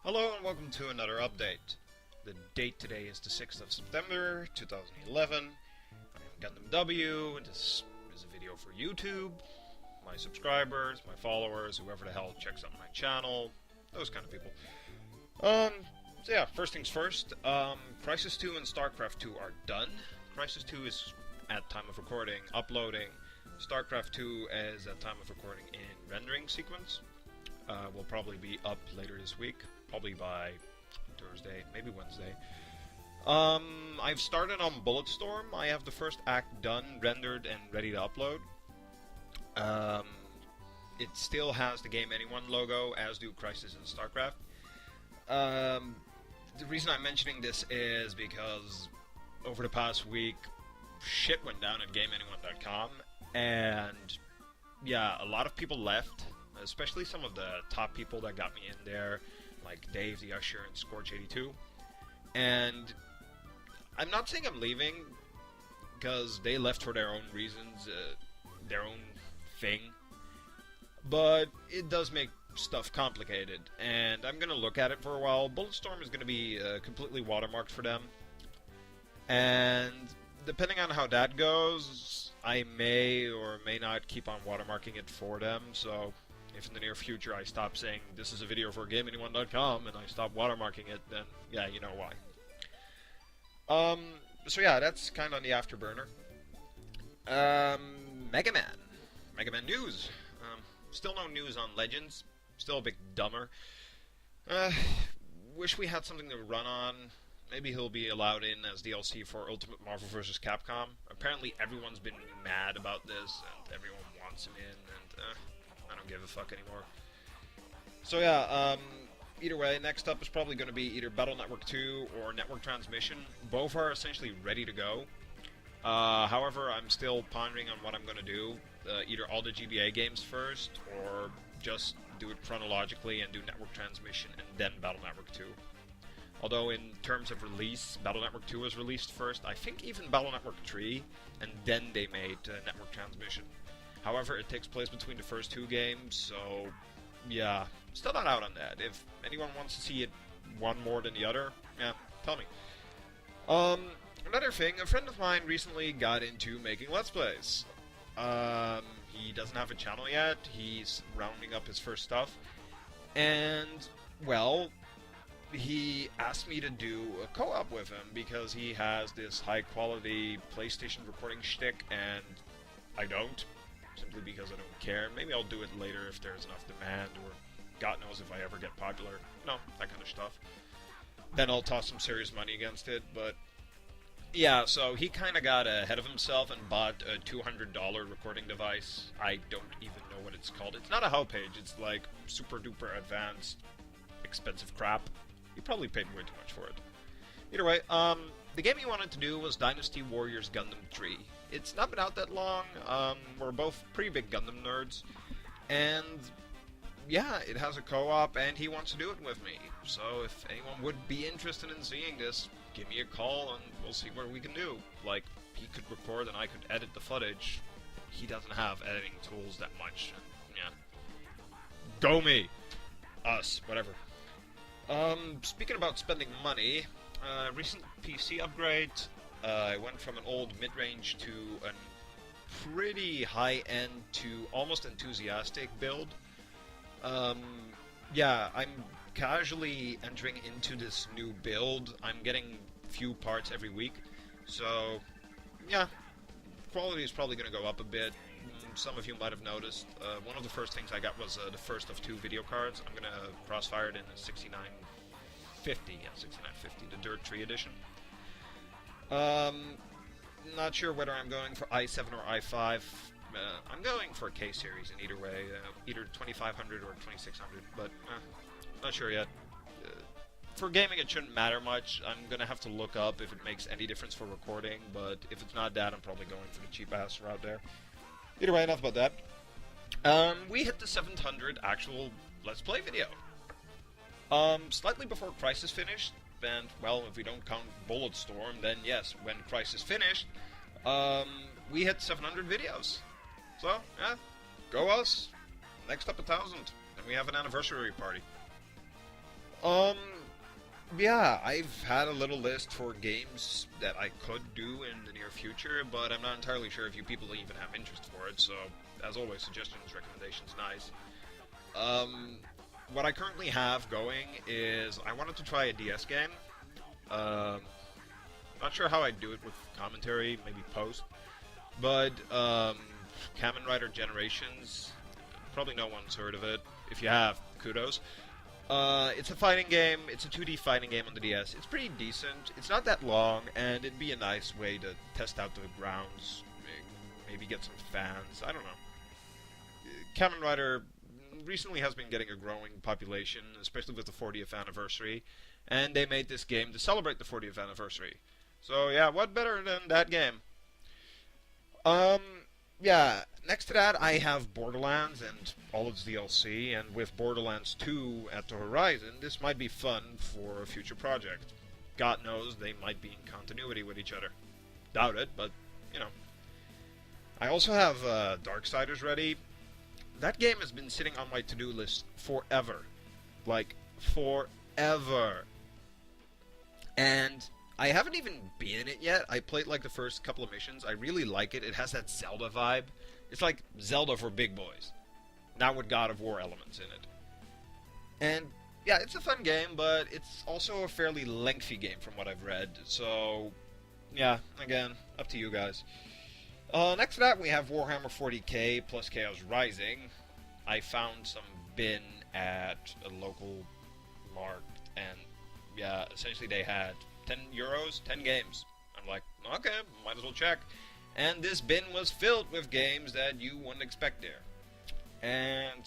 Hello and welcome to another update. The date today is the 6th of September 2011. I am GundamW, and this is a video for YouTube, my subscribers, my followers, whoever the hell checks out my channel, those kind of people. So yeah, first things first, Crisis 2 and StarCraft 2 are done. Crisis 2 is, at time of recording, uploading. StarCraft 2 is, at time of recording, in rendering sequence. Will probably be up later this week, probably by Thursday, maybe Wednesday. I've started on Bulletstorm. I have the first act done, rendered, and ready to upload. It still has the Game Anyone logo, as do Crisis and StarCraft. The reason I'm mentioning this is because over the past week, shit went down at GameAnyone.com, and yeah, a lot of people left. Especially some of the top people that got me in there, like Dave the Usher and Scorch82. And I'm not saying I'm leaving, because they left for their own reasons, their own thing. But it does make stuff complicated, and I'm going to look at it for a while. Bulletstorm is going to be completely watermarked for them. And depending on how that goes, I may or may not keep on watermarking it for them, so if in the near future I stop saying this is a video for GameAnyone.com and I stop watermarking it, then yeah, you know why. So yeah, that's kind of on the afterburner. Mega Man. Mega Man news. Still no news on Legends. Still a bit dumber. Wish we had something to run on. Maybe he'll be allowed in as DLC for Ultimate Marvel vs. Capcom. Apparently everyone's been mad about this, and everyone wants him in, and I don't give a fuck anymore. So yeah, either way, next up is probably going to be either Battle Network 2 or Network Transmission. Both are essentially ready to go. However, I'm still pondering on what I'm going to do. Either all the GBA games first, or just do it chronologically and do Network Transmission and then Battle Network 2. Although in terms of release, Battle Network 2 was released first. I think even Battle Network 3, and then they made Network Transmission. However, it takes place between the first two games, so yeah, still not out on that. If anyone wants to see it one more than the other, yeah, tell me. Another thing, a friend of mine recently got into making Let's Plays. He doesn't have a channel yet, he's rounding up his first stuff, and, well, he asked me to do a co-op with him because he has this high-quality PlayStation recording shtick, and I don't. Simply because I don't care. Maybe I'll do it later if there's enough demand, or God knows if I ever get popular. No, that kind of stuff. Then I'll toss some serious money against it, but yeah, so he kind of got ahead of himself and bought a $200 recording device. I don't even know what it's called. It's not a how page, it's like super duper advanced, expensive crap. He probably paid way too much for it. Either way, the game he wanted to do was Dynasty Warriors Gundam 3. It's not been out that long, we're both pretty big Gundam nerds, and yeah, it has a co-op, and he wants to do it with me. So if anyone would be interested in seeing this, give me a call, and we'll see what we can do. Like, he could record and I could edit the footage. He doesn't have editing tools that much, and yeah. Go me! Us, whatever. Speaking about spending money, recent PC upgrade, I went from an old mid-range to a pretty high-end to almost enthusiastic build. Yeah, I'm casually entering into this new build. I'm getting few parts every week, so yeah, quality is probably going to go up a bit. Some of you might have noticed, one of the first things I got was the first of two video cards. I'm going to crossfire it in a 6950, yeah, 6950, the Dirt 3 edition. Not sure whether I'm going for i7 or i5. I'm going for a K series in either way, either 2500 or 2600, but not sure yet. For gaming, it shouldn't matter much. I'm gonna have to look up if it makes any difference for recording, but if it's not that, I'm probably going for the cheap-ass route there. Either way, enough about that. We hit the 700 actual Let's Play video. Slightly before Crisis finished, and, well, if we don't count Bulletstorm, then yes, when Crisis finished, we hit 700 videos. So, yeah, go us. Next up 1,000, and we have an anniversary party. Yeah, I've had a little list for games that I could do in the near future, but I'm not entirely sure if you people even have interest for it, so as always, suggestions, recommendations, nice. Um, what I currently have going is I wanted to try a DS game. Um, Not sure how I'd do it with commentary, maybe post, but Kamen Rider Generations, probably no one's heard of it. If you have, kudos. It's a fighting game. It's a 2D fighting game on the DS. It's pretty decent. It's not that long, and it'd be a nice way to test out the grounds. Maybe get some fans. I don't know. Kamen Rider recently has been getting a growing population, especially with the 40th anniversary, and they made this game to celebrate the 40th anniversary. So yeah, what better than that game? Um, yeah, next to that, I have Borderlands and all its DLC, and with Borderlands 2 at the horizon, this might be fun for a future project. God knows they might be in continuity with each other. Doubt it, but, you know. I also have Darksiders ready. That game has been sitting on my to-do list forever. Like, forever. And I haven't even been in it yet. I played like the first couple of missions. I really like it. It has that Zelda vibe. It's like Zelda for big boys. Now with God of War elements in it. And yeah, it's a fun game, but it's also a fairly lengthy game from what I've read. So yeah, again, up to you guys. Next to that, we have Warhammer 40k plus Chaos Rising. I found some bin at a local mart, and yeah, essentially they had 10 euros, 10 games. I'm like, okay, might as well check. And this bin was filled with games that you wouldn't expect there. And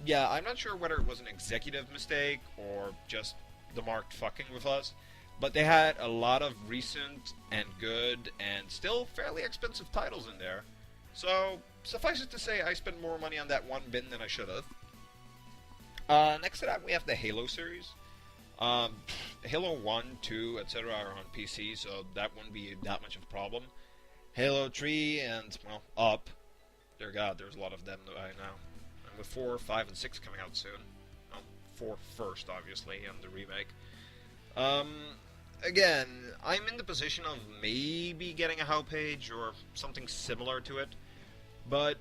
yeah, I'm not sure whether it was an executive mistake or just the market fucking with us, but they had a lot of recent and good and still fairly expensive titles in there. So suffice it to say, I spent more money on that one bin than I should have. Next to that, we have the Halo series. Halo 1, 2, etc. are on PC, so that wouldn't be that much of a problem. Halo 3 and, well, up. Dear God, there's a lot of them right now. And with 4, 5, and 6 coming out soon. Well, 4 first, obviously, and the remake. Again, I'm in the position of maybe getting a how page or something similar to it, but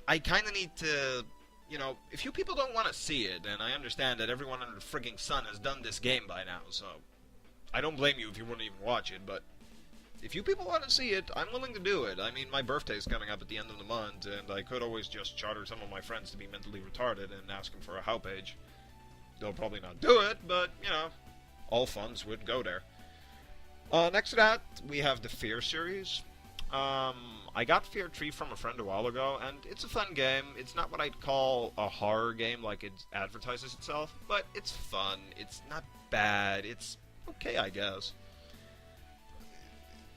I kind of need to, you know, if you people don't want to see it, and I understand that everyone under the frigging sun has done this game by now, so I don't blame you if you wouldn't even watch it, but if you people want to see it, I'm willing to do it. I mean, my birthday's coming up at the end of the month, and I could always just charter some of my friends to be mentally retarded and ask them for a how page. They'll probably not do it, but, you know, all funds would go there. Next to that, we have the Fear series. I got Fear 3 from a friend a while ago, and it's a fun game. It's not what I'd call a horror game like it advertises itself, but it's fun. It's not bad. It's okay, I guess.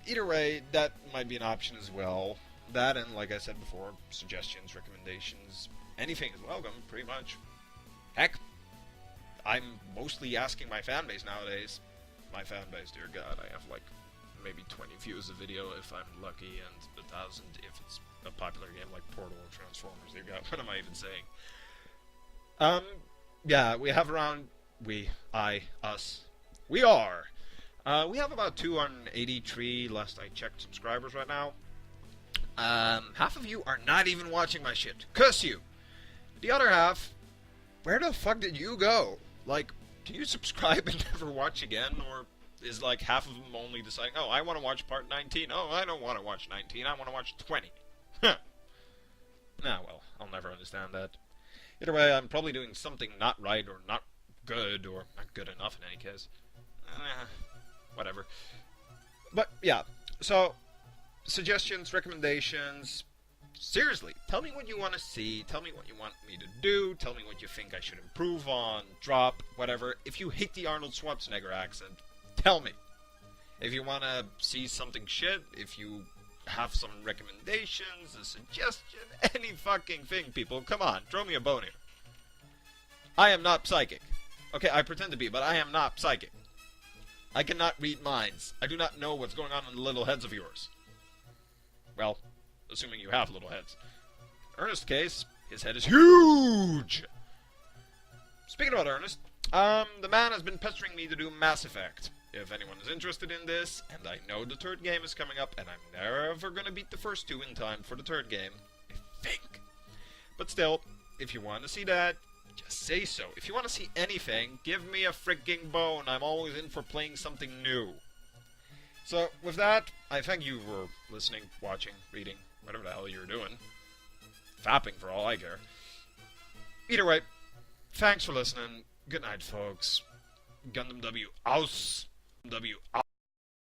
Either way, that might be an option as well. That and, like I said before, suggestions, recommendations, anything is welcome, pretty much. Heck, I'm mostly asking my fan base nowadays. My fan base, dear God, I have like maybe 20 views a video if I'm lucky, and 1,000 if it's a popular game like Portal or Transformers. Dear God, what am I even saying? Yeah, we have around, we are. We have about 283, last I checked, subscribers right now. Half of you are not even watching my shit. Curse you! The other half, where the fuck did you go? Like, do you subscribe and never watch again? Or is like half of them only deciding, oh, I want to watch part 19. Oh, I don't want to watch 19. I want to watch 20. Huh. Nah, well, I'll never understand that. Either way, I'm probably doing something not right or not good or not good enough in any case. Whatever. But, yeah. So, suggestions, recommendations. Seriously, tell me what you want to see. Tell me what you want me to do. Tell me what you think I should improve on, drop, whatever. If you hate the Arnold Schwarzenegger accent, tell me. If you want to see something shit, if you have some recommendations, a suggestion, any fucking thing, people, come on, throw me a bone here. I am not psychic. Okay, I pretend to be, but I am not psychic. I cannot read minds. I do not know what's going on in the little heads of yours. Well, assuming you have little heads. Ernest's case, his head is huge! Speaking about Ernest, The man has been pestering me to do Mass Effect. If anyone is interested in this, and I know the third game is coming up, and I'm never gonna beat the first two in time for the third game, I think. But still, if you want to see that, just say so. If you want to see anything, give me a freaking bone. I'm always in for playing something new. So, with that, I thank you for listening, watching, reading, whatever the hell you're doing. Fapping for all I care. Either way, thanks for listening. Good night, folks. GundamW aus. W out.